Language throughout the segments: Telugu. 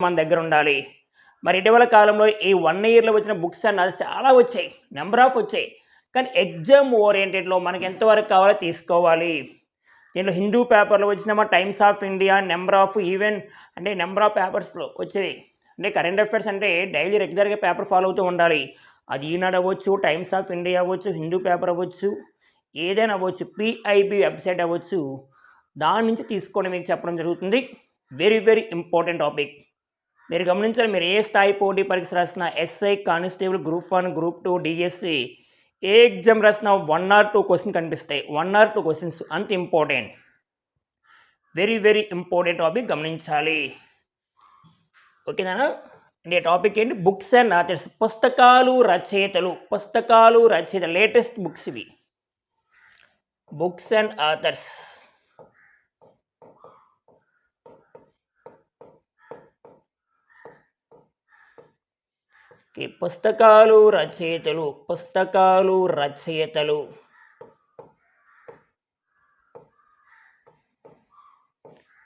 మన దగ్గర ఉండాలి. మరి ఇటీవల కాలంలో ఈ 1 ఇయర్‌లో వచ్చిన బుక్స్ అన్నది చాలా వచ్చాయి. నంబర్ ఆఫ్ వచ్చాయి. కానీ ఎగ్జామ్ ఓరియెంటెడ్‌లో మనకి ఎంతవరకు కావాలో తీసుకోవాలి. దీంట్లో హిందూ పేపర్‌లో వచ్చినమా Times of India number of even అంటే నంబర్ ఆఫ్ పేపర్స్‌లో వచ్చేవి. అంటే కరెంట్ అఫైర్స్ అంటే డైలీ రెగ్యులర్‌గా పేపర్ ఫాలో అవుతూ ఉండాలి. అది ఈనాడు అవ్వచ్చు, టైమ్స్ ఆఫ్ ఇండియా అవ్వచ్చు, హిందూ పేపర్ అవ్వచ్చు, ఏదైనా అవ్వచ్చు, పిఐబి వెబ్సైట్ అవ్వచ్చు. దాని నుంచి తీసుకొని మీకు చెప్పడం జరుగుతుంది. Very very important topic. మీరు గమనించాలి, మీరు ఏ స్థాయి పోటీ పరీక్ష రాసినా SI, constable, group 1, group 2, DSC ఏ ఎగ్జామ్ రాసినా 1 ఆర్ 2 క్వశ్చన్ కనిపిస్తాయి. 1 ఆర్ 2 క్వశ్చన్స్ అంత important. Very very important topic, గమనించాలి. ఓకేనా? అంటే టాపిక్ ఏంటి? Books and authors. పుస్తకాలు రచయితలు లేటెస్ట్ బుక్స్ ఇవి. Books and authors. పుస్తకాలు రచయితలు.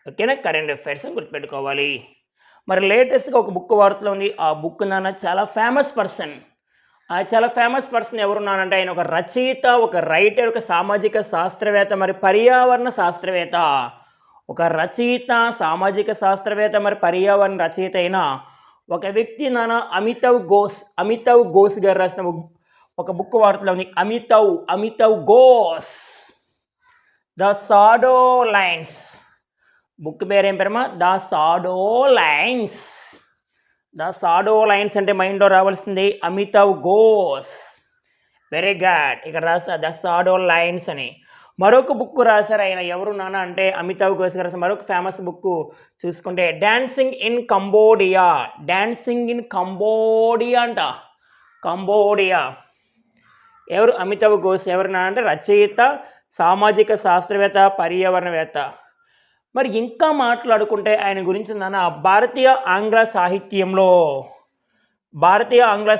ఓకేనా? కరెంట్ అఫైర్స్ అని గుర్తుపెట్టుకోవాలి. మరి లేటెస్ట్గా ఒక బుక్ వార్తలో ఉంది. ఆ బుక్ చాలా ఫేమస్ పర్సన్. చాలా ఫేమస్ పర్సన్ ఎవరున్నానంటే ఆయన ఒక రచయిత, ఒక రైటర్, ఒక సామాజిక శాస్త్రవేత్త, మరి పర్యావరణ శాస్త్రవేత్త. ఒక రచయిత, సామాజిక శాస్త్రవేత్త, మరి పర్యావరణ రచయిత అయిన ఒక వ్యక్తి అమితవ్ ఘోష్ గారు రాసిన ఒక బుక్ వార్తలో ఉంది. Amitav Ghosh, the shadow lines. Book పేరు ఏం పేరమ్మా? ద షాడో లైన్స్ అంటే మైండ్లో రావాల్సింది అమితవ్ ఘోష్. Very good. ఇక్కడ రాస్తా ద షాడో లైన్స్ అని. మరొక బుక్ రాశారు ఆయన. ఎవరు అంటే అమితవ్ ఘోష్ గారు రాసిన మరొక ఫేమస్ బుక్ చూసుకుంటే డాన్సింగ్ ఇన్ కంబోడియా అంట. కంబోడియా. ఎవరు? అమితవ్ ఘోష్. ఎవరున్నా అంటే రచయిత, సామాజిక శాస్త్రవేత్త, పర్యావరణవేత్త. మరి ఇంకా మాట్లాడుకుంటే ఆయన గురించి భారతీయ ఆంగ్ల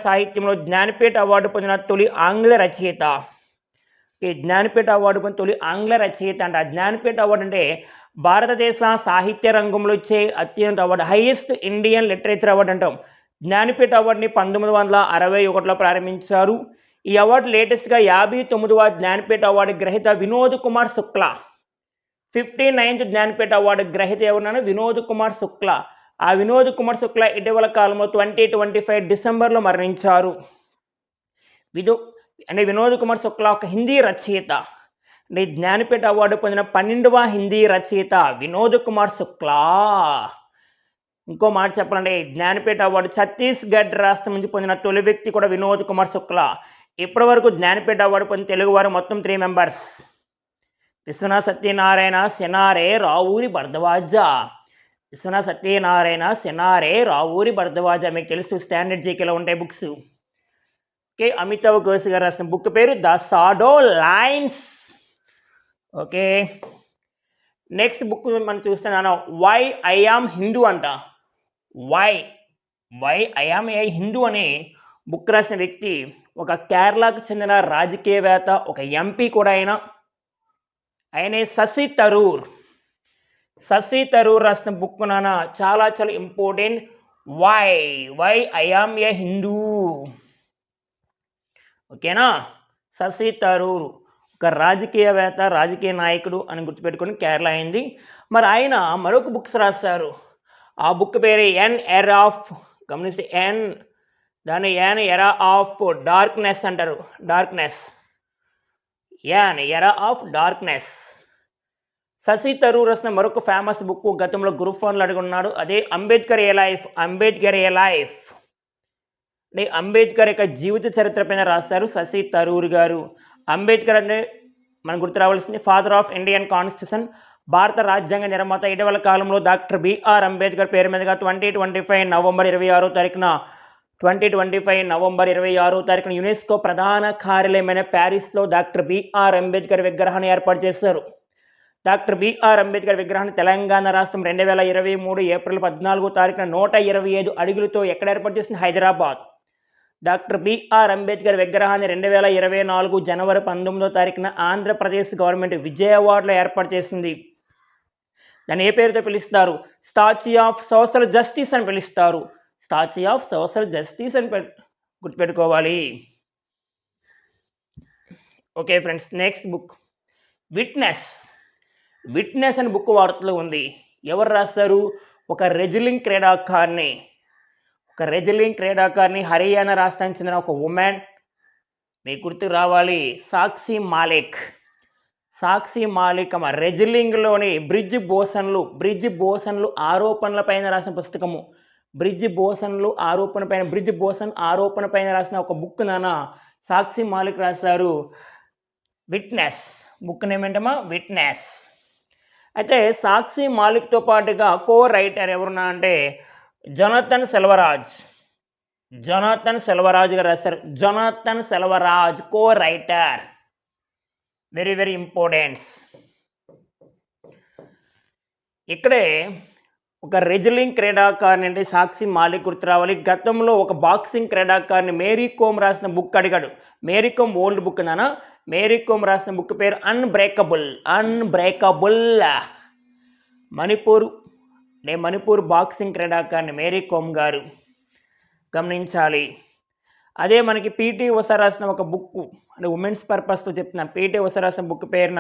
సాహిత్యంలో జ్ఞానపీఠ అవార్డు పొందిన తొలి ఆంగ్ల రచయిత. జ్ఞానపీఠ అవార్డు పొందిన తొలి ఆంగ్ల రచయిత అంట. జ్ఞానపీఠ అవార్డు అంటే భారతదేశ సాహిత్య రంగంలో వచ్చే అత్యంత award, highest Indian literature award అంటాం. జ్ఞానపీఠ అవార్డుని 1961లో ప్రారంభించారు. ఈ అవార్డు లేటెస్ట్గా 59వ జ్ఞానపీఠ అవార్డు గ్రహీత వినోద్ కుమార్ శుక్లా. 59th జ్ఞానపీఠ అవార్డు గ్రహీత ఎవరున్నాను? వినోద్ కుమార్ శుక్లా. ఆ వినోద్ కుమార్ శుక్లా ఇటీవల కాలంలో 2025 డిసెంబర్లో మరణించారు. వినోద్ కుమార్ శుక్లా ఒక హిందీ రచయిత. జ్ఞానపీఠ అవార్డు పొందిన 12వ హిందీ రచయిత వినోద్ కుమార్ శుక్లా. ఇంకో మాట చెప్పాలంటే జ్ఞానపీఠ అవార్డు ఛత్తీస్గఢ్ రాష్ట్రం నుంచి పొందిన తొలి వ్యక్తి కూడా వినోద్ కుమార్ శుక్లా. ఇప్పటి వరకు జ్ఞానపీఠ అవార్డు పొందిన తెలుగువారు మొత్తం 3 మెంబర్స్. విశ్వనాథ్ సత్యనారాయణ, సెనారే, రావూరి భరద్వాజ. మీకు తెలుసు, స్టాండర్డ్ జీకేలో ఉంటాయి బుక్స్. ఓకే. అమితవ్ ఘోష్ గారు రాసిన బుక్ పేరు the shadow lines. Okay. Next book మనం చూస్తున్నాను వై ఐ యామ్ హిందూ అంట. Why I am a Hindu అనే బుక్ రాసిన వ్యక్తి ఒక కేరళకు చెందిన రాజకీయవేత్త, ఒక ఎంపీ కూడా ఆయనే శశి థరూర్ రాసిన బుక్ చాలా చాలా important. Why I am a Hindu. ఓకేనా? శశి థరూర్ ఒక రాజకీయవేత్త, రాజకీయ నాయకుడు అని గుర్తుపెట్టుకుని కేరళ అయింది. మరి ఆయన మరొక బుక్స్ రాశారు. ఆ బుక్ పేరు ఎరా ఆఫ్ డార్క్నెస్ అంటారు. Era of darkness. Shashi Tharoor రాసిన మరొక ఫేమస్ బుక్ గతంలో గ్రూప్ 1లో అడుగున్నాడు. అదే అంబేద్కర్ ఏ లైఫ్. అంబేద్కర్ యొక్క జీవిత చరిత్ర పైన రాశారు శశి థరూర్ గారు. అంబేద్కర్ అంటే మనకు గుర్తు రావాల్సింది ఫాదర్ ఆఫ్ ఇండియన్ కాన్స్టిట్యూషన్, భారత రాజ్యాంగ నిర్మాత. ఇటీవల కాలంలో డాక్టర్ బిఆర్ అంబేద్కర్ పేరు మీదుగా 2025 నవంబర్ 26వ తారీఖున యునెస్కో ప్రధాన కార్యాలయమైన ప్యారిస్లో డాక్టర్ బిఆర్ అంబేద్కర్ విగ్రహాన్ని ఏర్పాటు చేశారు. డాక్టర్ బిఆర్ అంబేద్కర్ విగ్రహాన్ని తెలంగాణ రాష్ట్రం 2023 ఏప్రిల్ 14వ తారీఖున 125 అడుగులతో ఎక్కడ ఏర్పాటు చేసింది? హైదరాబాద్. డాక్టర్ బిఆర్ అంబేద్కర్ విగ్రహాన్ని 2024 జనవరి 19వ తారీఖున ఆంధ్రప్రదేశ్ గవర్నమెంట్ విజయవాడలో ఏర్పాటు చేసింది. దాన్ని ఏ పేరుతో పిలుస్తారు? స్టాచ్యూ ఆఫ్ సోషల్ జస్టిస్ అని పిలుస్తారు. స్టాచ్యూ ఆఫ్ సోషల్ జస్టిస్ అని గుర్తుపెట్టుకోవాలి. Okay friends, next book witness. Witness అనే బుక్ వార్తలో ఉంది. ఎవరు రాస్తారు? ఒక రెజ్లింగ్ క్రీడాకారిణి హర్యానా రాష్ట్రానికి చెందిన ఒక ఉమెన్. మీకు గుర్తుకు రావాలి సాక్షి మాలిక్ అమ్మ రెజ్లింగ్లోని బ్రిడ్జ్ బోసన్లు ఆరోపణలపైన రాసిన పుస్తకము. బ్రిడ్జ్ బోసన్ ఆరోపణపైన రాసిన ఒక బుక్ సాక్షి మాలిక్ రాశారు. విట్నెస్ బుక్ నేమ్ ఏంటమ్మా? విట్నెస్. అయితే సాక్షి మాలిక్తో పాటుగా కో రైటర్ ఎవరున్నా అంటే జొనాథన్ సెల్వరాజ్ గారు రాశారు. Jonathan Selvaraj co writer, very very important. ఇక్కడే ఒక రెజ్లింగ్ క్రీడాకారిణి అంటే సాక్షి మాలిక్ గుర్తు రావాలి. గతంలో ఒక బాక్సింగ్ క్రీడాకారిణి మేరీ కోమ్ రాసిన బుక్ అడిగాడు. మేరీ కోమ్ ఓల్డ్ బుక్ నానా. మేరీ కోమ్ రాసిన బుక్ పేరు అన్బ్రేకబుల్. మణిపూర్ బాక్సింగ్ క్రీడాకారిణి మేరీ కోమ్ గారు, గమనించాలి. అదే మనకి పీటీ ఉషా రాసిన ఒక బుక్ అంటే ఉమెన్స్ పర్పస్తో చెప్తున్నా. పీటీ ఉషా రాసిన బుక్ పేరు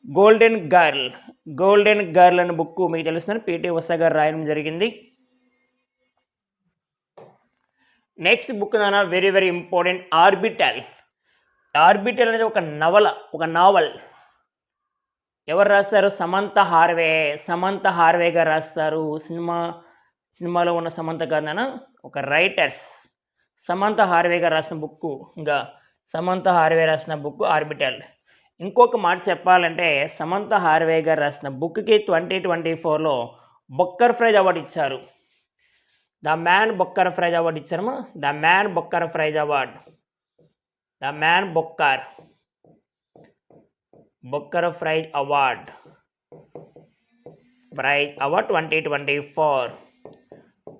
గోల్డెన్ గర్ల్ అనే బుక్ మీకు తెలుస్తుంది. పీటీ ఉషా గారు రాయడం జరిగింది. Next book very very important orbital అనేది ఒక నావల్. ఎవరు రాస్తారు? సమంత హార్వే గారు రాస్తారు. సినిమాలో ఉన్న సమంత కాదనా, ఒక రైటర్స్ సమంత హార్వే గారు రాసిన బుక్. ఇంకా సమంత హార్వే రాసిన బుక్ ఆర్బిటల్. ఇంకొక మాట చెప్పాలంటే సమంత హార్వే గారు రాసిన బుక్కి 2024లో బుక్కర్ ప్రైజ్ అవార్డు ఇచ్చారు. The man Booker prize award ఇచ్చారమ్మా. ద మ్యాన్ బుక్కర్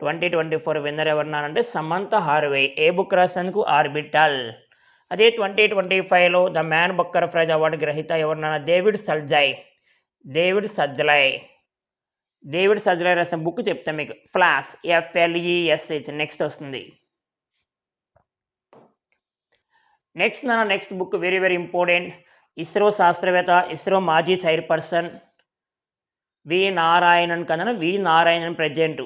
2024 విన్నర్ ఎవరున్నారంటే సమంత హార్వే. ఏ బుక్ రాసినందుకు? ఆర్బిటల్. అదే 2025లో the man Booker prize award గ్రహీత ఎవరున్నా? డేవిడ్ సజ్లై రాసిన బుక్ చెప్తాను మీకు. Flesh, FLESH. నెక్స్ట్ వస్తుంది. Next book very very important. ISRO శాస్త్రవేత్త, ఇస్రో మాజీ చైర్పర్సన్ వి నారాయణన్ ప్రెజెంట్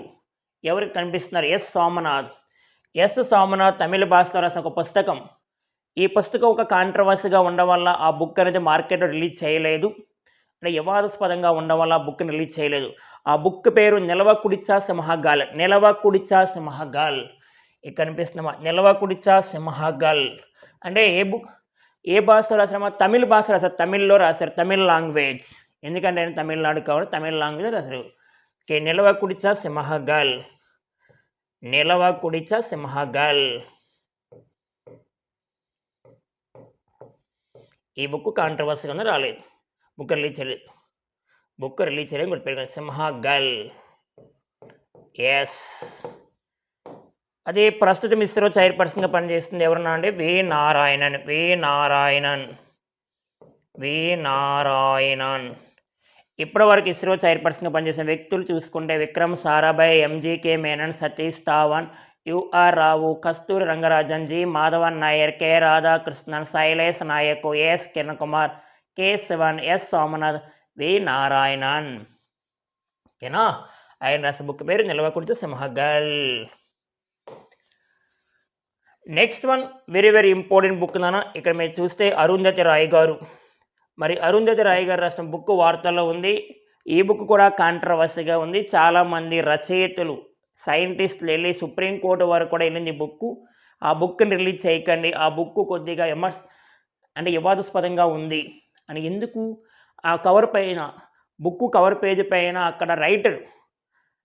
ఎవరికి కనిపిస్తున్నారు? ఎస్ సోమనాథ్ తమిళ భాషలో రాసిన ఒక పుస్తకం. ఈ పుస్తకం ఒక కాంట్రవర్సీగా ఉండడం వల్ల ఆ బుక్ అనేది మార్కెట్లో రిలీజ్ చేయలేదు. అంటే వివాదాస్పదంగా ఉండడం వల్ల ఆ బుక్ని రిలీజ్ చేయలేదు. ఆ బుక్ పేరు నిలవకుడిచా సింహగాల్. ఇక్కడ కనిపిస్తున్నమా? నిలవకుడిచా సింహగాల్. అంటే ఏ భాషలో రాశారమ్మా? తమిళ భాష రాశారు. తమిళ్లో రాశారు, తమిళ్ లాంగ్వేజ్. ఎందుకంటే ఆయన తమిళనాడు కాబట్టి తమిళ లాంగ్వేజ్ రాశారు. ఓకే, నిలవకుడిచా సింహగాల్. ఈ బుక్ కాంట్రవర్సీగా రాలేదు, బుక్ రిలీజ్ చేయలేదు గుర్తుపెట్టుకోండి. సింహగాల్. ఎస్. అదే ప్రస్తుతం ఇస్రో చైర్పర్సన్గా పనిచేస్తుంది ఎవరన్నా అంటే వి నారాయణన్. ఇప్పటివరకు ఇస్రో చైర్పర్సన్గా పనిచేసిన వ్యక్తులు చూసుకుంటే విక్రమ్ సారాభాయ్, MGK మేనన్, సతీష్ ధావన్, UR రావు, కస్తూరి Rangarajan, G Madhavan Nair, K Radhakrishnan, Shailesh Naik, S Kiran Kumar, K Sivan, S Somnath, వి నారాయణన్. ఓకేనా? ఆయన రాసిన బుక్ పేరు Nilavukudicha Simhangal. Next one very very important book ఇక్కడ మీరు చూస్తే అరుంధతి రాయ్ గారు రాసిన బుక్ వార్తల్లో ఉంది. ఈ బుక్ కూడా కాంట్రవర్సీగా ఉంది. చాలామంది రచయితలు, సైంటిస్టులు వెళ్ళి సుప్రీంకోర్టు వరకు కూడా వెళ్ళింది ఈ బుక్. ఆ బుక్ని రిలీజ్ చేయకండి, ఆ బుక్ కొద్దిగా వివాదాస్పదంగా ఉంది అని. ఎందుకు? ఆ కవర్ పైన, బుక్ కవర్ పేజీ పైన అక్కడ రైటర్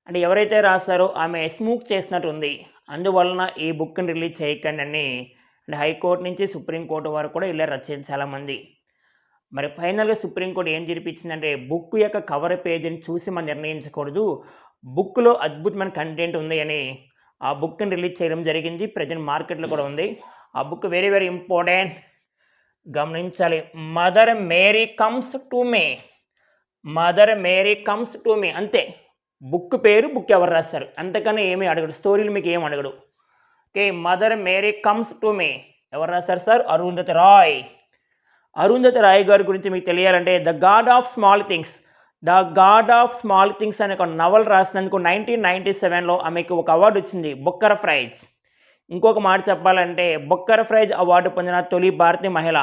అంటే ఎవరైతే రాస్తారో ఆమె స్మోక్ చేసినట్టు ఉంది. అందువలన ఈ బుక్ని రిలీజ్ చేయకండి అని హైకోర్టు నుంచి సుప్రీంకోర్టు వరకు కూడా వెళ్ళారు రచయితలు చాలామంది. మరి ఫైనల్గా సుప్రీంకోర్టు ఏం తీర్పిచ్చిందంటే బుక్ యొక్క కవర్ పేజీని చూసి మనం నిర్ణయించకూడదు, బుక్లో అద్భుతమైన కంటెంట్ ఉంది అని ఆ బుక్ని రిలీజ్ చేయడం జరిగింది. ప్రజెంట్ మార్కెట్లో కూడా ఉంది. ఆ బుక్ వెరీ వెరీ ఇంపార్టెంట్, గమనించాలి. Mother Mary comes to me. Mother Mary comes to me, అంతే. బుక్ పేరు, బుక్ ఎవరు రాస్తారు, అంతకన్నా ఏమీ అడగడు, స్టోరీలు మీకు ఏం అడగడు. Okay, mother Mary comes to me ఎవరు రాస్తారు సార్? అరుంధతి రాయ్. అరుంధతి రాయ్ గారి గురించి మీకు తెలియాలంటే the god of small things, the god of small things అనే ఒక నవల్ రాసినందుకు 1997లో ఆమెకు ఒక అవార్డు వచ్చింది, బుక్కర్ ప్రైజ్. ఇంకొక మాట చెప్పాలంటే బుక్కర్ ప్రైజ్ అవార్డు పొందిన తొలి భారతీయ మహిళ.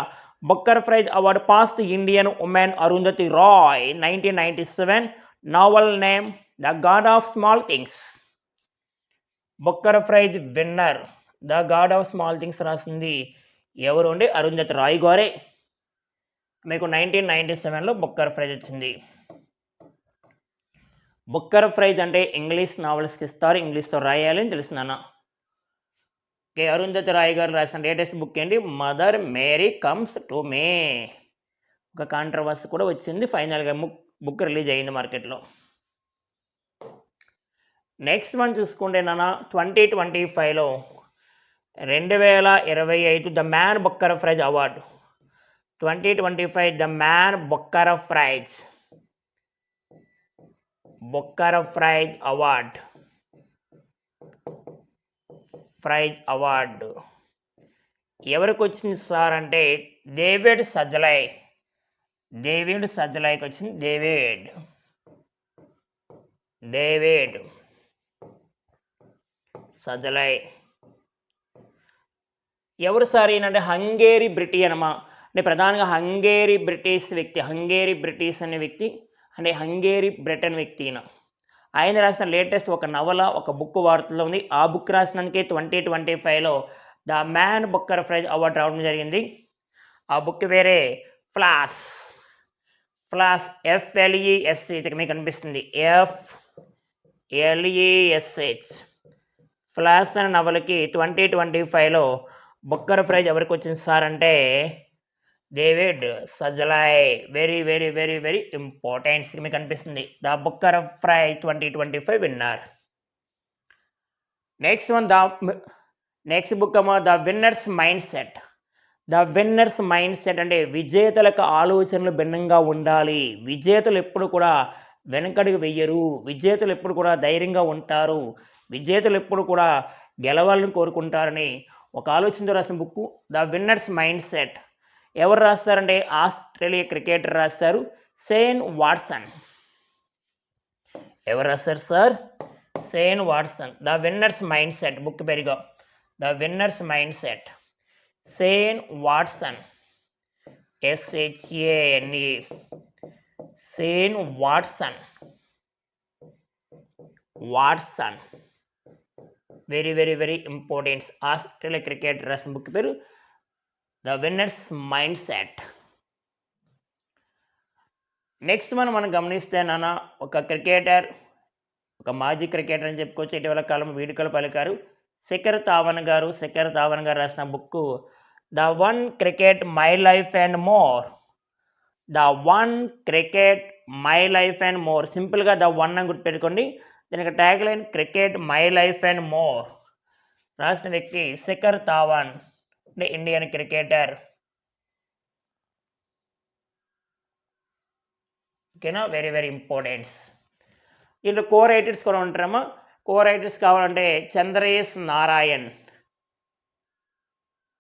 Booker prize award pass the Indian woman Arundhati Roy, 1997. Novel name the god of small things. Booker prize winner the god of small things రాసింది ఎవరు అంటే అరుంధతి రాయ్ గారే. మీకు 1997లో బుక్కర్ ప్రైజ్ వచ్చింది. బుక్కర్ ప్రైజ్ అంటే ఇంగ్లీష్ నావల్స్కి ఇస్తారు, ఇంగ్లీష్తో రాయాలి అని తెలుస్తుందన్న. ఓకే, అరుంధతి రాయ్ గారు రాసిన లేటెస్ట్ బుక్ ఏంటి? మదర్ మేరీ కమ్స్ టు మే. ఒక కాంట్రవర్సీ కూడా వచ్చింది, ఫైనల్గా బుక్ రిలీజ్ అయ్యింది మార్కెట్లో. నెక్స్ట్ వన్ చూసుకుంటే నాన్న 2025లో 2025 the man Booker prize award. 2025 the man Booker prize, Booker prize award, prize award ఎవరికి వచ్చింది సార్ అంటే డేవిడ్ సజలై. డేవిడ్ సజలైకి వచ్చింది. డేవిడ్ సజలై ఎవరు సార్ ఈయనంటే హంగేరీ బ్రిటియనమా, అంటే ప్రధానంగా హంగేరీ బ్రిటిష్ వ్యక్తి, హంగేరీ బ్రిటిష్ అనే వ్యక్తి అంటే హంగేరీ బ్రిటన్ వ్యక్తి ఈయన. ఆయన రాసిన లేటెస్ట్ ఒక నవల, ఒక బుక్ వార్తలో ఉంది. ఆ బుక్ రాసినందుకే 2025లో the man Booker prize award రావడం జరిగింది. ఆ బుక్ వేరే ఫ్లాష్, FLESH మీకు కనిపిస్తుంది, FLESH. ఫ్లాష్ అనే నవలకి 2025లో బుక్కర్ ప్రైజ్ ఎవరికి వచ్చింది సార్ అంటే David Szalay. Very very very very important, మీకు కనిపిస్తుంది the Booker prize 2025 winner. Next book ఏమో the winners mindset. The winners mindset అంటే విజేతలకు ఆలోచనలు భిన్నంగా ఉండాలి. విజేతలు ఎప్పుడు కూడా వెనకడుగు వెయ్యరు, విజేతలు ఎప్పుడు కూడా ధైర్యంగా ఉంటారు, విజేతలు ఎప్పుడు కూడా గెలవాలని కోరుకుంటారని ఒక ఆలోచనతో రాసిన book the winners mindset. ఎవరు రాస్తారంటే ఆస్ట్రేలియా క్రికెటర్ రాస్తారు, షేన్ వాట్సన్. ఎవరు రాస్తారు sir? Shane Watson. The winners mindset book పేరుగా the winners mindset, Shane Watson, SHANE, Shane Watson. Very very very important. Australia cricketer రాసిన బుక్ పేరు the winners mindset. Next మనం గమనిస్తే నాన్న ఒక క్రికెటర్, ఒక మాజీ క్రికెటర్ అని చెప్పుకోవచ్చు, ఇటీవల కాలం వేడుకలు పలికారు, శిఖర్ ధావన్ గారు. శిఖర్ ధావన్ గారు రాసిన book the one cricket my life and more. The one cricket my life and more. సింపుల్గా ద వన్ అని గుర్తుపెట్టుకోండి. దీనికి tag line cricket my life and more. రాసిన వ్యక్తి శిఖర్ ధావన్, అంటే ఇండియన్ క్రికెటర్. ఓకేనా, వెరీ వెరీ ఇంపార్టెంట్. దీంట్లో కో రైటర్స్ కూడా ఉంటారమ్మా. కో రైటర్స్ కావాలంటే చంద్రేష్ నారాయణ్.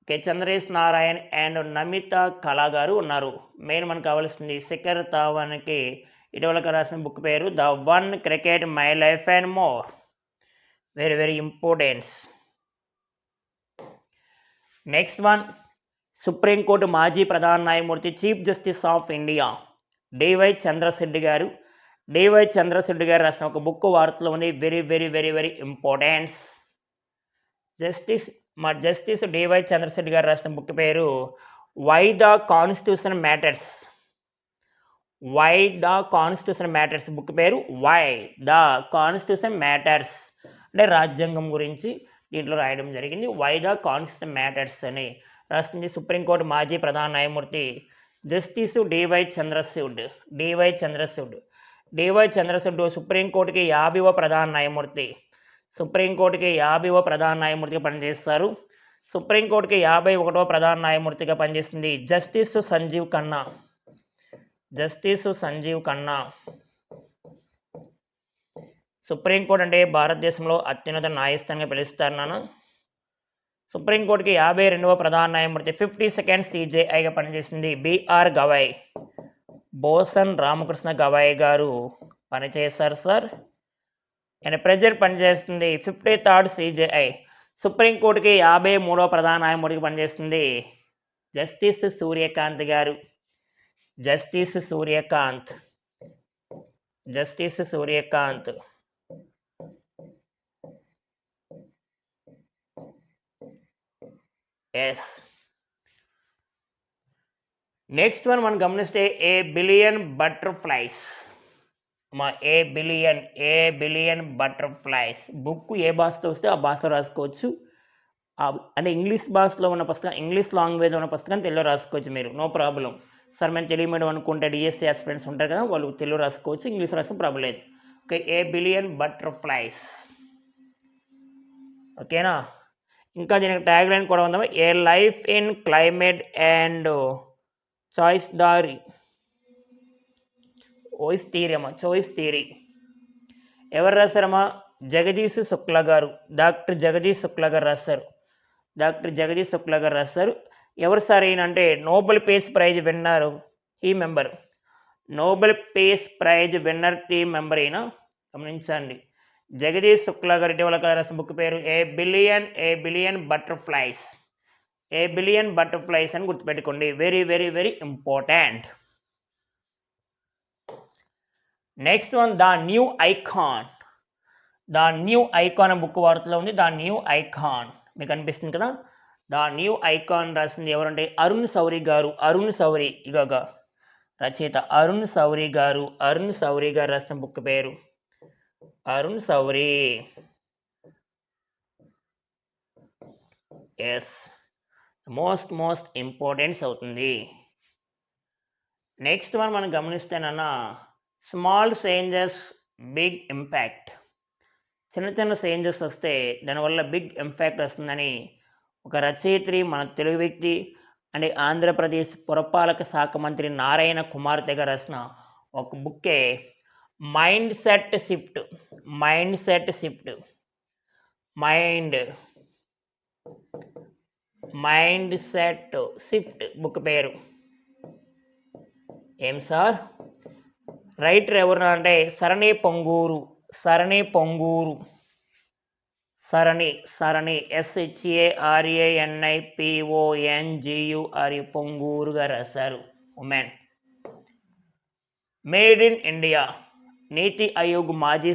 ఓకే, చంద్రేష్ నారాయణ్ అండ్ నమితా కళా గారు ఉన్నారు. మెయిన్ మనకు కావాల్సింది శిఖర్ ధావన్కి ఇటీవల రాసిన బుక్ పేరు the one cricket my life and more. Very very important. Next one supreme court మాజీ ప్రధాన న్యాయమూర్తి, chief justice of India DY Chandrachud గారు. డివై చంద్రశెట్టి గారు రాసిన ఒక బుక్ వార్తలో ఉంది, very very very very important. Justice DY Chandrachud గారు రాసిన బుక్ పేరు why the constitution matters. Why the constitution matters book పేరు వై ద కాన్స్టిట్యూషన్ మ్యాటర్స్, అంటే రాజ్యాంగం గురించి దీంట్లో రాయడం జరిగింది. వై ద కాన్స్టిట్యూషన్ మ్యాటర్స్ అని రాస్తుంది సుప్రీంకోర్టు మాజీ ప్రధాన న్యాయమూర్తి జస్టిస్ డివై చంద్రచూడ్. డివై చంద్రచూడ్ సుప్రీంకోర్టుకి 50వ ప్రధాన న్యాయమూర్తి. సుప్రీంకోర్టుకి 50వ ప్రధాన న్యాయమూర్తిగా పనిచేస్తారు. సుప్రీంకోర్టుకి 51వ ప్రధాన న్యాయమూర్తిగా పనిచేస్తుంది justice Sanjiv Khanna. Justice Sanjiv Khanna. Supreme court అంటే భారతదేశంలో అత్యున్నత న్యాయస్థానంగా పిలుస్తారు నాన్న. సుప్రీంకోర్టుకి 52వ ప్రధాన న్యాయమూర్తి 52nd CJIగా పనిచేసింది బిఆర్ గవాయ్. బోసన్ రామకృష్ణ గవాయ్ గారు పనిచేశారు సార్. అండ్ ప్రెజెంట్ పనిచేస్తుంది 53rd CJI. సుప్రీంకోర్టుకి 53వ ప్రధాన న్యాయమూర్తికి పనిచేస్తుంది జస్టిస్ సూర్యకాంత్ గారు. Justice Suryakant. Justice Suryakant. Yes. Next one మనం గమనిస్తే a billion butterflies. A billion butterflies. Book ఏ భాషతో వస్తే ఆ భాషలో రాసుకోవచ్చు. అంటే ఇంగ్లీష్ భాషలో ఉన్న పుస్తకం, ఇంగ్లీష్ లాంగ్వేజ్ ఉన్న పుస్తకం తెలుగులో రాసుకోవచ్చు మీరు, నో ప్రాబ్లం. సార్ మేము తెలుగు మీడియం అనుకుంటే డిఎస్సీ ఆస్పిరెంట్స్ ఉంటారు కదా, వాళ్ళు తెలుగు రాసుకోవచ్చు, ఇంగ్లీష్ రాసుకుని ప్రాబ్లం లేదు. Okay, a billion butterflies. ఓకేనా. ఇంకా దీనికి ట్యాగ్ లైన్ కూడా ఉందామా, a life in climate and choice దారి. చాయిస్ థియరీ ఎవరు రాశారమ్మా, జగదీష్ శుక్లా గారు. డాక్టర్ జగదీష్ శుక్లా గారు రాస్తారు. డాక్టర్ జగదీష్ శుక్లా గారు రాస్తారు. ఎవరు సార్ ఈయన అంటే Nobel peace prize winner team member. Nobel peace prize winner team member అయినా గమనించండి. జగదీష్ శుక్లా గారు ఇటీవల రాసిన బుక్ పేరు ఏ billion butterflies. A billion butterflies అని గుర్తుపెట్టుకోండి, very very very important. Next one the new icon. The new icon book వార్తలో ఉంది. ద న్యూ ఐకాన్ మీకు అనిపిస్తుంది కదా. ద న్యూ ఐకాన్ రాసింది ఎవరంటే అరుణ్ శౌరి గారు. అరుణ్ శౌరి ఇగగా రచయిత అరుణ్ శౌరి గారు. అరుణ్ శౌరి గారు రాసిన బుక్ పేరు Arun Shourie. Yes, most importance అవుతుంది. నెక్స్ట్ వన్ మనం గమనిస్తేనన్నా స్మాల్ చేంజెస్ బిగ్ ఇంపాక్ట్. చిన్న చేంజెస్ వస్తే దానివల్ల బిగ్ ఇంపాక్ట్ వస్తుందని ఒక రచయిత్రి, మన తెలుగు వ్యక్తి అంటే ఆంధ్రప్రదేశ్ పురపాలక శాఖ మంత్రి నారాయణ కుమార్తె గారు రాసిన ఒక బుక్కే mindset shift. Mindset shift book పేరు. ఏం సార్, రైటర్ ఎవరు అంటే సరణి పొంగూరు. సరణి SHARANIPONGURE పొంగూరుగా రాశారు. ఉమెన్. Made in India. నీతి ఆయోగ్ మాజీ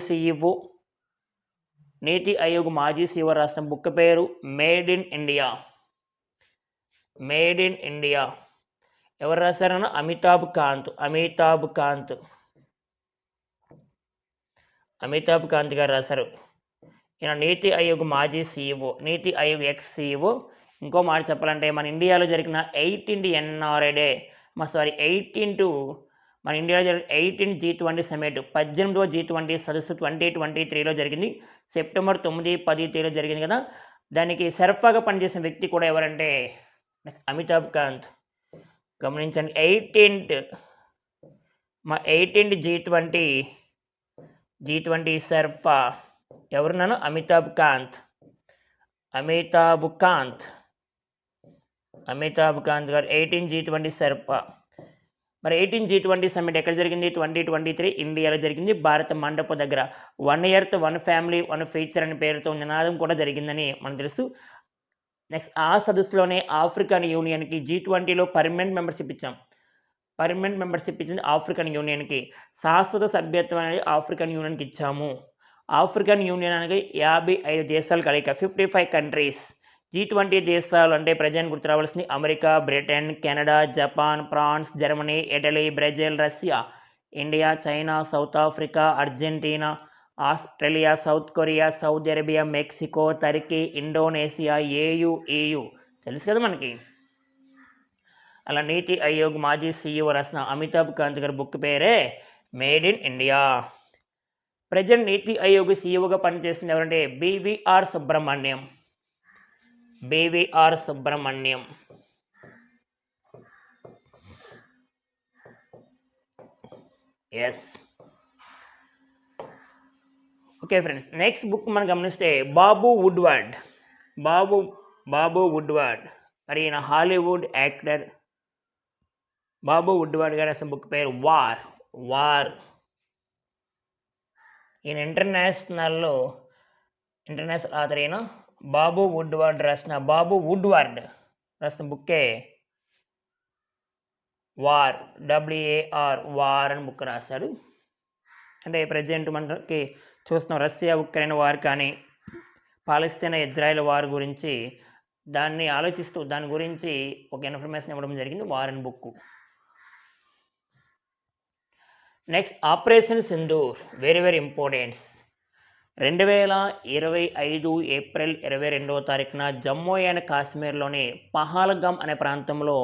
CEO రాసిన బుక్ పేరు మేడ్ ఇన్ ఇండియా. ఎవరు రాశారన్న అమితాబ్ కాంత్ గారు రాశారు. ఈయన నీతి ఆయోగ్ మాజీ CEO, నీతి ఆయోగ్ ఎక్స్ CEO. ఇంకో మాట చెప్పాలంటే మన ఇండియాలో జరిగిన 18th NRA డే, మన ఇండియాలో జరిగిన 18th G20 సమిట్, 18వ G20 సదస్సు 2023లో జరిగింది. సెప్టెంబర్ 9, 10 తేదీలో జరిగింది కదా. దానికి సరఫాగా పనిచేసిన వ్యక్తి కూడా ఎవరంటే అమితాబ్ కాంత్. గమనించండి, 18th G20 సరఫా ఎవరున్నాను, అమితాబ్ కాంత్ గారు 18th G20 సరఫా. మరి 18th G20 సమ్మిట్ ఎక్కడ జరిగింది, 2023 ఇండియాలో జరిగింది, భారత మండపం దగ్గర. 1 Earth 1 Family 1 Future అనే పేరుతో నినాదం కూడా జరిగిందని మనకు తెలుసు. నెక్స్ట్ ఆ సదస్సులోనే ఆఫ్రికన్ యూనియన్కి G20లో పర్మనెంట్ మెంబర్షిప్ ఇచ్చింది. ఆఫ్రికన్ యూనియన్కి శాశ్వత సభ్యత్వం అనేది ఆఫ్రికన్ యూనియన్కి ఇచ్చాము. ఆఫ్రికన్ యూనియన్ అనేది 55 దేశాలు కలయిక, 55 కంట్రీస్. G20 దేశాలు అంటే ప్రజెంట్ గుర్తు రావాల్సింది America, Britain, Canada, Japan, France, Germany, Italy, Brazil, Russia, India, China, South Africa, Argentina, Australia, South Korea, Saudi Arabia, Mexico, Turkey, Indonesia, EU తెలుసు కదా మనకి. అలా నీతి ఆయోగ్ మాజీ CEO రాసిన అమితాబ్ కాంత్ గారి బుక్ పేరే మేడ్ ఇన్ ఇండియా. ప్రజెంట్ నీతి ఆయోగ్ CEOగా పనిచేస్తుంది ఎవరంటే BVR Subrahmanyam. Yes. Okay friends, next book మనం గమనిస్తే బాబు వుడ్వర్డ్. బాబు వుడ్వర్డ్ మరి ఈయన హాలీవుడ్ యాక్టర్. బాబు వుడ్వర్డ్ గారు రాసిన బుక్ పేరు వార్. ఈయన ఇంటర్నేషనల్ ఆథర్. ఈయన బాబు వుడ్వర్డ్ రాసిన బుక్కే వార్, WAR వార్ అని బుక్ రాశాడు. అంటే ప్రజెంట్ మనకి చూస్తున్నాం రష్యా ఉక్రెయిన్ వార్ కానీ పాలస్తీనా ఇజ్రాయెల్ వార్ గురించి దాన్ని ఆలోచిస్తూ దాని గురించి ఒక ఇన్ఫర్మేషన్ ఇవ్వడం జరిగింది వార్ అని book. Next operation Sindoor, very very important. 2025 ఏప్రిల్ 22వ తారీఖున జమ్మూ అండ్ కాశ్మీర్లోని పహల్గామ్ అనే ప్రాంతంలో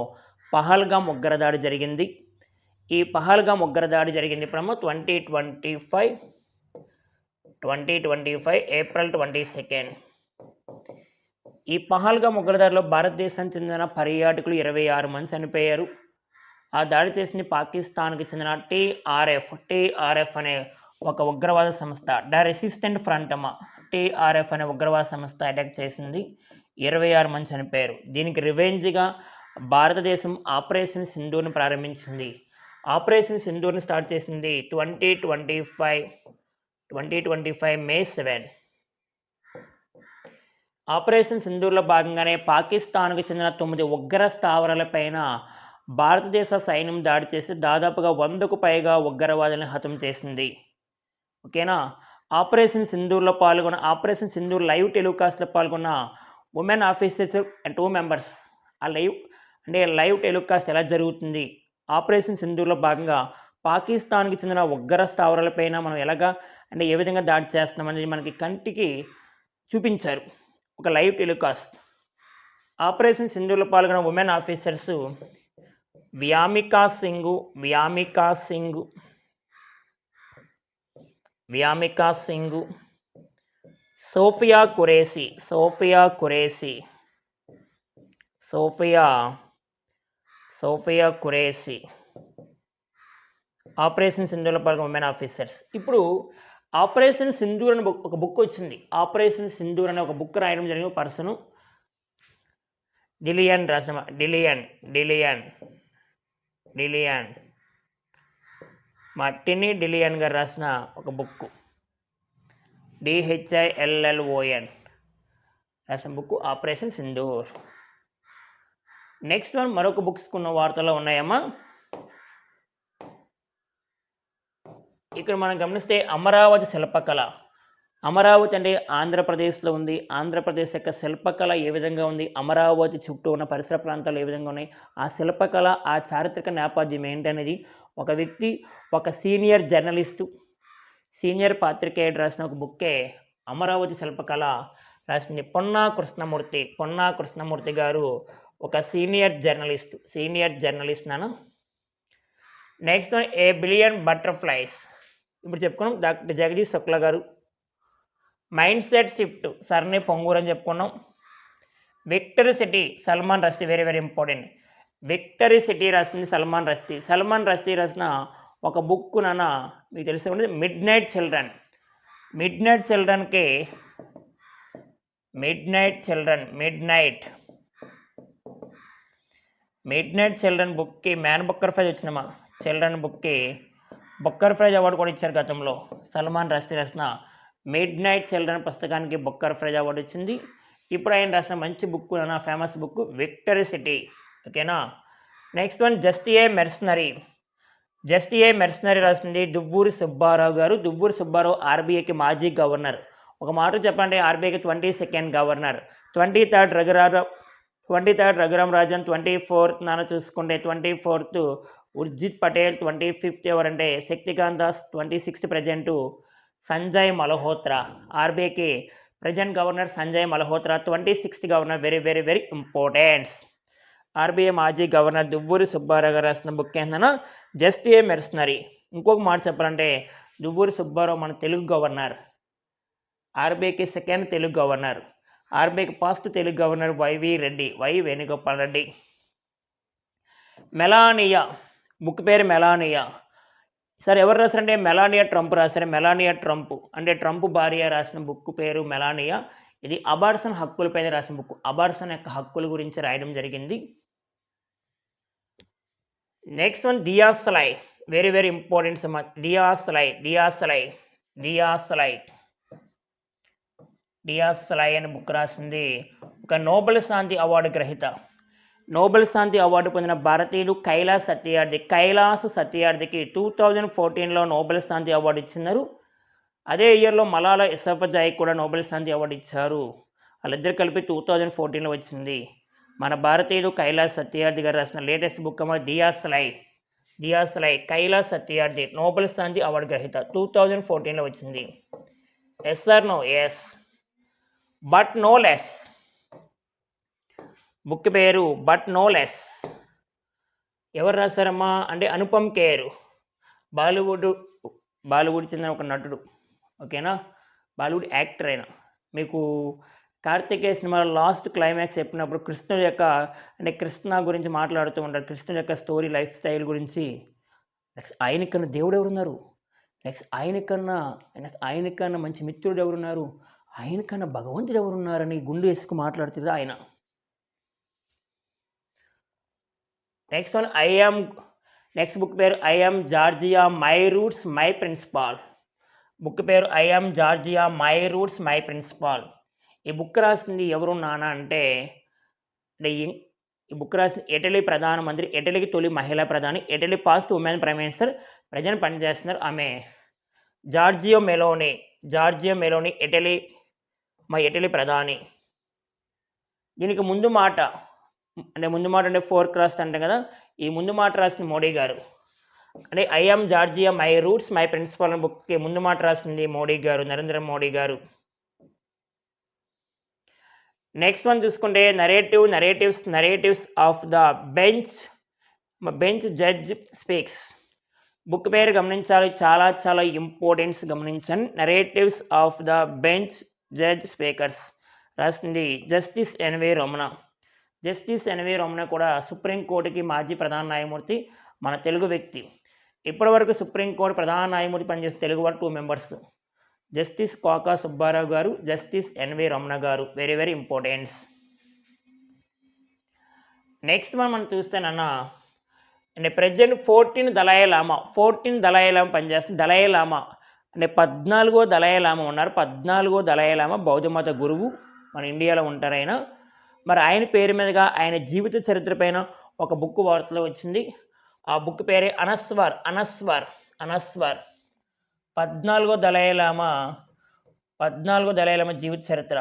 పహల్గామ్ ఉగ్రదాడి జరిగింది. ఈ పహల్గామ్ ఉగ్రదాడి జరిగింది ఇప్పుడు 2025 ఏప్రిల్ 22. ఈ పహల్గామ్ ఉగ్రదాడిలో భారతదేశానికి చెందిన పర్యాటకులు 26 మంది చనిపోయారు. ఆ దాడి చేసింది పాకిస్తాన్కి చెందిన TRF అనే ఒక ఉగ్రవాద సంస్థ. ద రెసిస్టెంట్ ఫ్రంట్ TRF అనే ఉగ్రవాద సంస్థ అటాక్ చేసింది. 26 మంది చనిపోయారు. దీనికి రివెంజ్గా భారతదేశం ఆపరేషన్ సింధూర్ని ప్రారంభించింది. ఆపరేషన్ సింధూర్ని స్టార్ట్ చేసింది 2025 May 7. ఆపరేషన్ సింధూర్లో భాగంగానే పాకిస్తాన్కు చెందిన 9 ఉగ్ర స్థావరాలపైన భారతదేశ సైన్యం దాడి చేసి దాదాపుగా 100కు పైగా ఉగ్రవాదులను హతం చేసింది. ఓకేనా. ఆపరేషన్ సింధూర్ లైవ్ టెలికాస్ట్లో పాల్గొన్న ఉమెన్ ఆఫీసర్స్ 2 మెంబర్స్. ఆ లైవ్ టెలికాస్ట్ ఎలా జరుగుతుంది, ఆపరేషన్ సింధూర్లో భాగంగా పాకిస్తాన్కి చెందిన ఉగ్ర స్థావరాలపైన మనం ఏ విధంగా దాడి చేస్తున్నామనేది మనకి కంటికి చూపించారు ఒక లైవ్ టెలికాస్ట్. ఆపరేషన్ సింధూర్లో పాల్గొన్న women officers Vyomika Singh, Sofia Qureshi operation సింధూర్లో పాల్గొన్న ఉమెన్ ఆఫీసర్స్. ఇప్పుడు ఆపరేషన్ సింధూర్ అని ఒక బుక్ వచ్చింది. ఆపరేషన్ సింధూర్ అనే ఒక బుక్ రాయడం జరిగిన పర్సన్ మార్టినీ డిలియన్ గారు రాసిన ఒక బుక్, DHILLON రాసిన book operation Sindoor. Next one మరొక బుక్స్ ఉన్న వార్తల్లో ఉన్నాయమ్మా. ఇక్కడ మనం గమనిస్తే అమరావతి శిల్పకళ. అమరావతి అంటే ఆంధ్రప్రదేశ్లో ఉంది. ఆంధ్రప్రదేశ్ యొక్క శిల్పకళ ఏ విధంగా ఉంది, అమరావతి చుట్టూ ఉన్న పరిసర ప్రాంతాలు ఏ విధంగా ఉన్నాయి, ఆ శిల్పకళ ఆ చారిత్రక నేపథ్యం ఏంటనేది ఒక వ్యక్తి, ఒక సీనియర్ జర్నలిస్టు, సీనియర్ పాత్రికేయుడు రాసిన ఒక బుక్కే అమరావతి శిల్పకళ. రాసింది పొన్నా కృష్ణమూర్తి గారు, ఒక సీనియర్ జర్నలిస్ట్ నాన్న. నెక్స్ట్ వన్ ఏ బిలియన్ బటర్ఫ్లైస్. ఇప్పుడు చెప్పుకున్నాం డాక్టర్ జగదీష్ శుక్లా గారు. మైండ్ సెట్ షిఫ్ట్ సర్ని పొంగూరు అని చెప్పుకున్నాం. Victory city Salman Rushdie, very very important. Victory city రాసింది సల్మాన్ రష్దీ రాసిన ఒక బుక్ నాన్న మీకు తెలిసి ఉంటుంది, మిడ్ నైట్ చిల్డ్రన్ బుక్కి మ్యాన్ బుక్కర్ ప్రైజ్ వచ్చిందమ్మా. చిల్డ్రన్ బుక్కి బుక్కర్ ప్రైజ్ అవార్డు కూడా ఇచ్చారు గతంలో. సల్మాన్ రష్దీ రాసిన మిడ్ నైట్ చిల్డ్రన్ పుస్తకానికి బుక్కర్ ప్రైజ్ అవార్డు వచ్చింది. ఇప్పుడు ఆయన రాసిన మంచి బుక్ నాన్న, ఫేమస్ బుక్ విక్టరీ సిటీ. ఓకేనా. Next one just a mercenary రాసింది దువ్వూరి సుబ్బారావు గారు. దువ్వూరి సుబ్బారావు RBIకి మాజీ గవర్నర్. ఒక మాట చెప్పండి, RBIకి 22nd governor. 23rd Raghuram Rajan, 24th నాన్న చూసుకుంటే 24th ఉర్జిత్ పటేల్, 25th ఎవరంటే శక్తికాంత్ దాస్, 26th ప్రజెంట్ సంజయ్ మల్హోత్రా. RBIకి present governor Sanjay Malhotra, 26th governor. Very very very important. RBI మాజీ గవర్నర్ దువ్వూరి సుబ్బారావు గారు రాసిన బుక్ ఏంటన్నా జస్ట్ ఏ మెర్సనరీ. ఇంకొక మాట చెప్పాలంటే దువ్వూరి సుబ్బారావు మన తెలుగు గవర్నర్, RBIకి 2nd తెలుగు గవర్నర్. RBIకి first Telugu governor Y Venugopal Reddy. Melania book పేరు మెలానియా. సార్ ఎవరు రాశారంటే మెలానియా ట్రంప్ రాశారు. మెలానియా ట్రంప్ అంటే ట్రంప్ భార్య రాసిన బుక్ పేరు మెలానియా. ఇది అబార్షన్ హక్కులపైన రాసిన బుక్. అబార్షన్ యొక్క హక్కుల గురించి రాయడం జరిగింది. Next one Diyasalai. Very very important సమ డియాసలై అనే బుక్ రాసింది ఒక నోబెల్ శాంతి అవార్డు గ్రహీత. నోబెల్ శాంతి అవార్డు పొందిన భారతీయుడు కైలాస్ సత్యార్థికి 2014లో నోబెల్ శాంతి అవార్డు ఇచ్చినారు. అదే ఇయర్లో మలాలా యూసఫ్జాయికి కూడా నోబెల్ శాంతి అవార్డు ఇచ్చారు. వాళ్ళిద్దరు కలిపి 2014లో వచ్చింది. మన భారతీయుడు కైలాస్ సత్యార్థి గారు రాసిన లేటెస్ట్ బుక్ అమ్మ డియాసలై కైలాస్ సత్యార్థి నోబెల్ శాంతి అవార్డు గ్రహీత 2014లో వచ్చింది. Yes or no? Yes. But no less. Book పేరు బట్ నో లెస్. ఎవరు రాశారమ్మా అంటే అనుపమ్ ఖేర్. బాలీవుడ్ చెందిన ఒక నటుడు. ఓకేనా, బాలీవుడ్ యాక్టర్ అయినా. మీకు కార్తికేయ సినిమాలో లాస్ట్ క్లైమాక్స్ చెప్పినప్పుడు కృష్ణుడి యొక్క అంటే కృష్ణ గురించి మాట్లాడుతూ ఉంటారు. కృష్ణుడి యొక్క స్టోరీ లైఫ్ స్టైల్ గురించి. నెక్స్ట్ ఆయనకన్నా దేవుడు ఎవరున్నారు, నెక్స్ట్ ఆయనకన్నా మంచి మిత్రుడు ఎవరున్నారు, ఆయనకన్నా భగవంతుడు ఎవరున్నారని గుండె వేసుకు మాట్లాడుతుంది ఆయన. నెక్స్ట్ బుక్ పేరు I am Giorgia my roots my principles. Book పేరు I am Giorgia my roots my principles. ఈ బుక్ రాసింది ఎవరు నాన్న అంటే ఈ బుక్ రాసిన ఇటలీ ప్రధానమంత్రి, ఇటలీకి తొలి మహిళా ప్రధాని, Italy first women prime minister, present పనిచేస్తున్నారు ఆమె జార్జియో మెలోని ఇటలీ ప్రధాని. దీనికి ముందు మాట అంటే 4 క్రాస్ అంటే కదా, ఈ ముందు మాట రాసిన మోడీ గారు. అంటే I am Giorgia my roots my principle అనే బుక్కి ముందు మాట రాసింది మోడీ గారు, నరేంద్ర మోడీ గారు. నెక్స్ట్ వన్ చూసుకుంటే narratives of the bench judge speaks. Book పేరు గమనించాలి, చాలా చాలా ఇంపార్టెన్స్ గమనించండి. Narratives of the bench judge speakers రాసింది జస్టిస్ ఎన్వి రమణ కూడా సుప్రీంకోర్టుకి మాజీ ప్రధాన న్యాయమూర్తి, మన తెలుగు వ్యక్తి. ఇప్పటివరకు సుప్రీంకోర్టు ప్రధాన న్యాయమూర్తి పనిచేసే తెలుగు వారు 2 మెంబర్స్, జస్టిస్ కాకా సుబ్బారావు గారు, జస్టిస్ ఎన్వి రమణ గారు. Very very important. నెక్స్ట్ మనం చూస్తేనన్నా అంటే ప్రెజెంట్ 14 దలై లామా పనిచేస్తుంది. దలై లామా అంటే 14వ దలై లామా ఉన్నారు. 14వ దలై లామా బౌద్ధ మత గురువు, మన ఇండియాలో ఉంటారైనా. మరి ఆయన పేరు మీదుగా ఆయన జీవిత చరిత్ర పైన ఒక బుక్ వార్తలో వచ్చింది. ఆ బుక్ పేరే అనస్వర్. 14వ దలై లామా జీవిత చరిత్ర.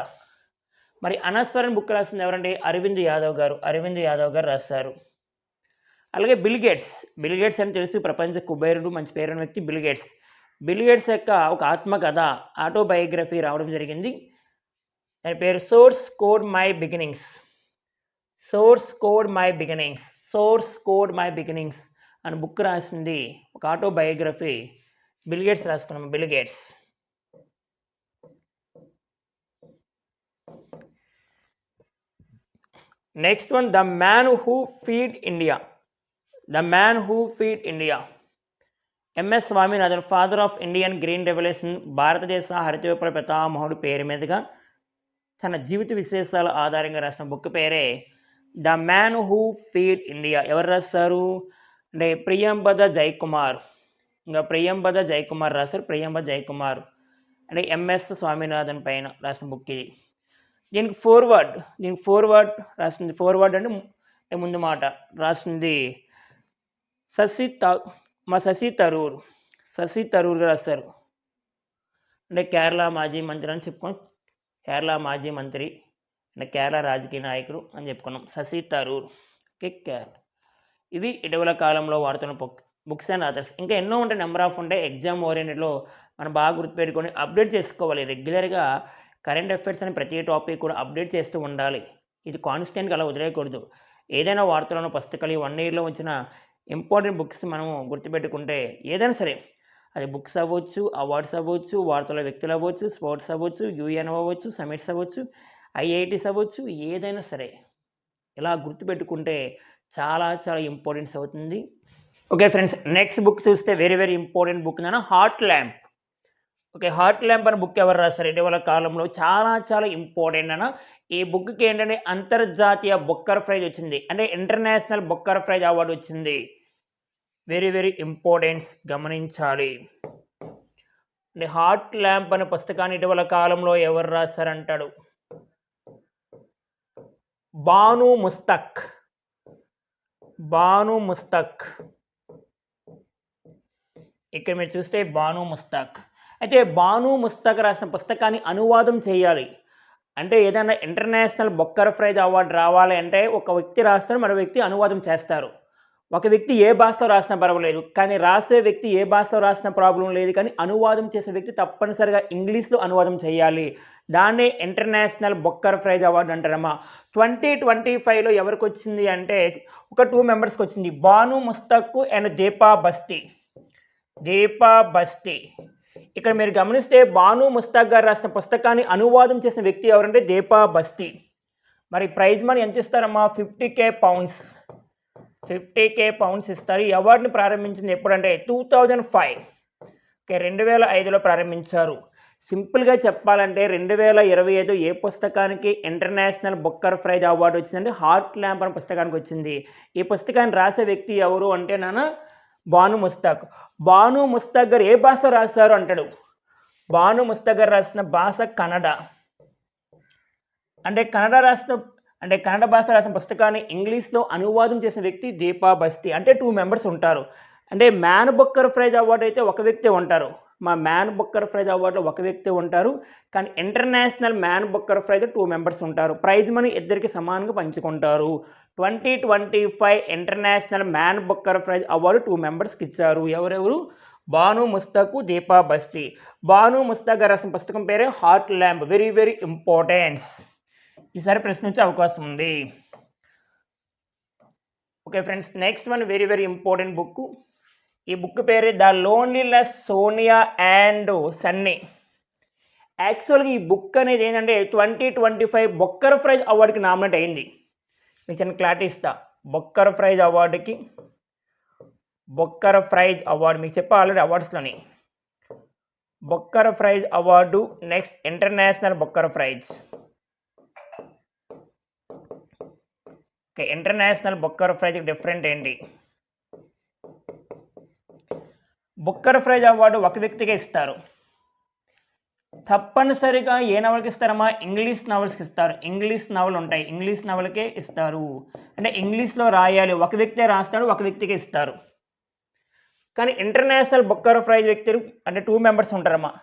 మరి అనస్వర్ అని బుక్ రాసింది ఎవరంటే అరవింద్ యాదవ్ గారు రాస్తారు. అలాగే బిల్ గేట్స్ అని తెలుసు, ప్రపంచ కుబేరుడు, మంచి పేరున్న వ్యక్తి బిల్ గేట్స్ యొక్క ఒక ఆత్మకథ ఆటోబయోగ్రఫీ రావడం జరిగింది. దాని పేరు సోర్స్ కోడ్ మై బిగినింగ్స్ అని బుక్ రాసింది, ఒక ఆటోబయోగ్రఫీ బిల్ గేట్స్ రాసుకున్నాము. Bill Gates. Next one the man who feed India. MS Swaminathan, father of Indian green revolution, భారతదేశ హరిత విప్లవ పితామహుడు పేరు మీదుగా తన జీవిత విశేషాల ఆధారంగా రాసిన బుక్ పేరే the man who feed India. ఎవరు రాస్తారు అంటే ప్రియంబద జయకుమార్ రాశారు. ప్రియంబద జయకుమార్ అంటే ఎంఎస్ స్వామినాథన్ పైన రాసిన బుక్ ఇది. దీనికి ఫోర్వర్డ్ రాసింది. ఫోర్వర్డ్ అంటే ముందు మాట రాసింది శశి తరూర్ రాశారు. అంటే కేరళ మాజీ మంత్రి అని చెప్పుకున్నాం. కేరళ మాజీ మంత్రి అంటే కేరళ రాజకీయ నాయకుడు అని చెప్పుకున్నాం, శశి తరూర్. కేరళ. ఇవి ఇటీవల కాలంలో వాడుతున్న బుక్స్ అండ్ ఆథర్స్. ఇంకా ఎన్నో ఉంటాయి, నెంబర్ ఆఫ్ ఉంటాయి. ఎగ్జామ్ ఓరియంటెడ్లో మనం బాగా గుర్తుపెట్టుకొని అప్డేట్ చేసుకోవాలి. రెగ్యులర్గా కరెంట్ అఫైర్స్ అని ప్రతి టాపిక్ కూడా అప్డేట్ చేస్తూ ఉండాలి. ఇది కాన్స్టెంట్గా అలా వదిలేయకూడదు. ఏదైనా వార్తలను పుస్తకాలు 1 ఇయర్లో వచ్చిన ఇంపార్టెంట్ బుక్స్ మనము గుర్తుపెట్టుకుంటే ఏదైనా సరే, అది బుక్స్ అవ్వచ్చు, అవార్డ్స్ అవ్వచ్చు, వార్తల వ్యక్తులు అవ్వచ్చు, స్పోర్ట్స్ అవ్వచ్చు, యూఎన్ అవ్వచ్చు, సమిట్స్ అవ్వచ్చు, ఐఐటీస్ అవ్వచ్చు, ఏదైనా సరే ఇలా గుర్తుపెట్టుకుంటే చాలా చాలా ఇంపార్టెన్స్ అవుతుంది. ఓకే ఫ్రెండ్స్, నెక్స్ట్ బుక్ చూస్తే వెరీ వెరీ ఇంపార్టెంట్ బుక్ నాన్న, heart lamp. Okay, heart lamp అనే బుక్ ఎవరు రాస్తారు? ఇటీవల కాలంలో చాలా చాలా ఇంపార్టెంట్ అన్న. ఈ బుక్కి ఏంటంటే అంతర్జాతీయ బుక్కర్ ప్రైజ్ వచ్చింది, అంటే ఇంటర్నేషనల్ బుక్కర్ ప్రైజ్ అవార్డు వచ్చింది. వెరీ వెరీ ఇంపార్టెన్స్ గమనించాలి. అంటే హార్ట్ ల్యాంప్ అనే పుస్తకాన్ని ఇటీవల కాలంలో ఎవరు రాశారంటాడు? బాను ముస్తక్. బాను ముస్తక్. ఇక్కడ మీరు చూస్తే బాను ముస్తాక్. అయితే బాను ముస్తాక్ రాసిన పుస్తకాన్ని అనువాదం చేయాలి అంటే ఏదైనా ఇంటర్నేషనల్ బుక్కర్ ప్రైజ్ అవార్డు రావాలి అంటే ఒక వ్యక్తి రాస్తాడు, మరో వ్యక్తి అనువాదం చేస్తారు. ఒక వ్యక్తి ఏ భాషలో రాసినా పర్వాలేదు, కానీ రాసే వ్యక్తి ఏ భాషలో రాసిన ప్రాబ్లం లేదు, కానీ అనువాదం చేసే వ్యక్తి తప్పనిసరిగా ఇంగ్లీష్లో అనువాదం చేయాలి. దాన్నే ఇంటర్నేషనల్ బుక్కర్ ప్రైజ్ అవార్డు అంటారమ్మా. 2025లో ఎవరికి వచ్చింది అంటే ఒక 2 మెంబర్స్కి వచ్చింది, బాను ముస్తాక్ అండ్ దీపా బస్తీ. దీపా బస్తీ. ఇక్కడ మీరు గమనిస్తే బాను ముస్తాక్ గారు రాసిన పుస్తకాన్ని అనువాదం చేసిన వ్యక్తి ఎవరంటే దీపా బస్తీ. మరి ప్రైజ్ మనీ ఎంత ఇస్తారమ్మా? 50,000 పౌండ్స్. 50,000 పౌండ్స్ ఇస్తారు. ఈ అవార్డుని ప్రారంభించింది ఎప్పుడంటే 2005. ఓకే, 2005లో ప్రారంభించారు. సింపుల్గా చెప్పాలంటే 2025 ఏ పుస్తకానికి ఇంటర్నేషనల్ బుక్కర్ ప్రైజ్ అవార్డు వచ్చిందంటే హార్ట్ ల్యాంప్ అనే పుస్తకానికి వచ్చింది. ఈ పుస్తకాన్ని రాసే వ్యక్తి ఎవరు అంటే నాన్న బాను ముస్తాక్. బాను ముస్తాక్ గారు ఏ భాషలో రాశారు అంటాడు? బాను ముస్తాక్ గారు రాసిన భాష కన్నడ. అంటే కన్నడ భాష రాసిన పుస్తకాన్ని ఇంగ్లీష్లో అనువాదం చేసిన వ్యక్తి దీపా బస్తీ. అంటే 2 మెంబర్స్ ఉంటారు. అంటే మ్యాన్ బుక్కర్ ప్రైజ్ అవార్డు అయితే ఒక వ్యక్తి ఉంటారు. మా మ్యాన్ బుక్కర్ ప్రైజ్ అవార్డులో ఒక వ్యక్తి ఉంటారు, కానీ international Man Booker prize 2 members ఉంటారు. ప్రైజ్ మనీ ఇద్దరికి సమానంగా పంచుకుంటారు. 2025 international Man Booker prize award 2 మెంబర్స్కి ఇచ్చారు. ఎవరెవరు? బాను ముస్తాక్, దీపా బస్తీ. బాను ముస్తాక్ గారు రాసిన పుస్తకం పేరే heart lamp. Very very importance. ఈసారి ప్రశ్న వచ్చే అవకాశం ఉంది. Okay friends, next one very very important book. ఈ బుక్ పేరే the loneliness Sonia and Sunny. యాక్చువల్గా ఈ బుక్ అనేది ఏంటంటే 2025 బుక్కర్ ప్రైజ్ అవార్డుకి నామినేట్ అయింది. మీకు చిన్న క్లారిటీ ఇస్తా. బుక్కర్ ప్రైజ్ అవార్డుకి, బుక్కర్ ప్రైజ్ అవార్డు మీకు చెప్పా ఆల్రెడీ అవార్డ్స్లోని. Booker prize award, next international Booker prize. Okay, international Booker ప్రైజ్కి డిఫరెంట్ ఏంటి? బుక్కర్ ప్రైజ్ అవార్డు ఒక వ్యక్తికే ఇస్తారు. తప్పనిసరిగా ఏ నవల్కి ఇస్తారమ్మా? ఇంగ్లీష్ నవల్స్కి ఇస్తారు. ఇంగ్లీష్ నవల్ ఉంటాయి, ఇంగ్లీష్ నవల్కే ఇస్తారు. అంటే ఇంగ్లీష్లో రాయాలి, ఒక వ్యక్తే రాస్తాడు, ఒక వ్యక్తికే ఇస్తారు. కానీ ఇంటర్నేషనల్ బుక్కర్ ప్రైజ్ వ్యక్తులు అంటే 2 మెంబర్స్ ఉంటారమ్మా.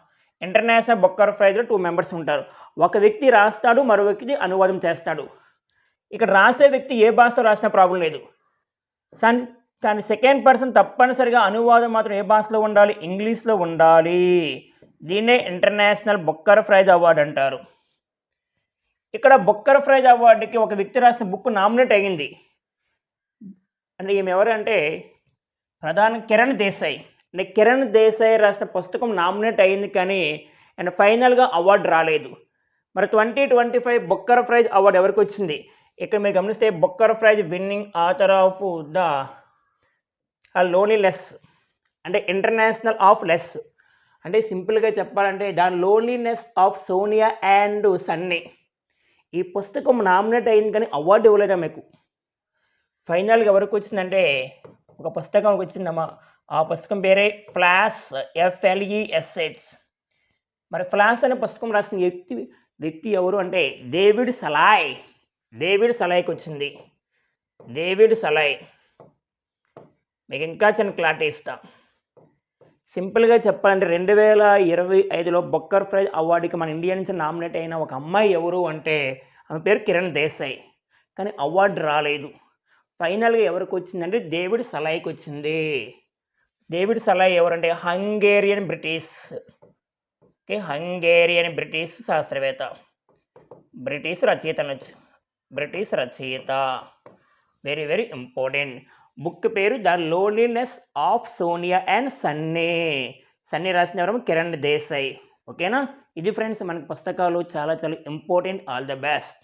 ఇంటర్నేషనల్ బుక్కర్ ప్రైజ్లో 2 మెంబర్స్ ఉంటారు. ఒక వ్యక్తి రాస్తాడు, మరో వ్యక్తి అనువాదం చేస్తాడు. ఇక్కడ రాసే వ్యక్తి ఏ భాషలో రాసిన ప్రాబ్లం లేదు, కానీ సెకండ్ పర్సన్ తప్పనిసరిగా అనువాదం మాత్రం ఏ భాషలో ఉండాలి? ఇంగ్లీష్లో ఉండాలి. దీన్నే ఇంటర్నేషనల్ బుక్కర్ ప్రైజ్ అవార్డు అంటారు. ఇక్కడ బుక్కర్ ప్రైజ్ అవార్డుకి ఒక వ్యక్తి రాసిన బుక్ నామినేట్ అయ్యింది. అంటే ఈమె ఎవరంటే ప్రధాన కిరణ్ దేశాయ్. అంటే కిరణ్ దేశాయ్ రాసిన పుస్తకం నామినేట్ అయ్యింది, కానీ అండ్ ఫైనల్గా అవార్డు రాలేదు. మరి 2025 బుక్కర్ ప్రైజ్ అవార్డు ఎవరికి వచ్చింది? ఇక్కడ మీరు గమనిస్తే Booker prize winning author of the loneliness, అంటే ఇంటర్నేషనల్ ఆఫ్ లెస్. అంటే సింపుల్గా చెప్పాలంటే the loneliness of Sonia and Sunny. ఈ పుస్తకం నామినేట్ అయింది, కానీ అవార్డు ఇవ్వలేదా మీకు? ఫైనల్గా ఎవరికి వచ్చిందంటే ఒక పుస్తకం వచ్చిందమ్మా. ఆ పుస్తకం పేరే ఫ్లాష్, FLESH. మరి ఫ్లాష్ అనే పుస్తకం రాసిన వ్యక్తి ఎవరు అంటే డేవిడ్ సలాయ్. డేవిడ్ సలాయ్కి వచ్చింది. డేవిడ్ సలాయ్. మీకు ఇంకా చిన్న క్లారిటీ ఇస్తా. సింపుల్గా చెప్పాలంటే 2025లో బుక్కర్ ప్రైజ్ అవార్డుకి మన ఇండియా నుంచి నామినేట్ అయిన ఒక అమ్మాయి ఎవరు అంటే ఆమె పేరు కిరణ్ దేశాయ్, కానీ అవార్డు రాలేదు. ఫైనల్గా ఎవరికి వచ్చిందంటే డేవిడ్ సలాయ్కి వచ్చింది. డేవిడ్ సలాయ్ ఎవరంటే Hungarian British. Okay, Hungarian British శాస్త్రవేత్త, బ్రిటిష్ రచయిత అనొచ్చు, బ్రిటిష్ రచయిత. Very very important. బుక్ పేరు the loneliness of Sonia and Sunny. Sunny రాసిన ఎవరు? కిరణ్ దేశాయ్. ఓకేనా? ఇది ఫ్రెండ్స్ మనకి పుస్తకాలు చాలా చాలా ఇంపార్టెంట్. All the best.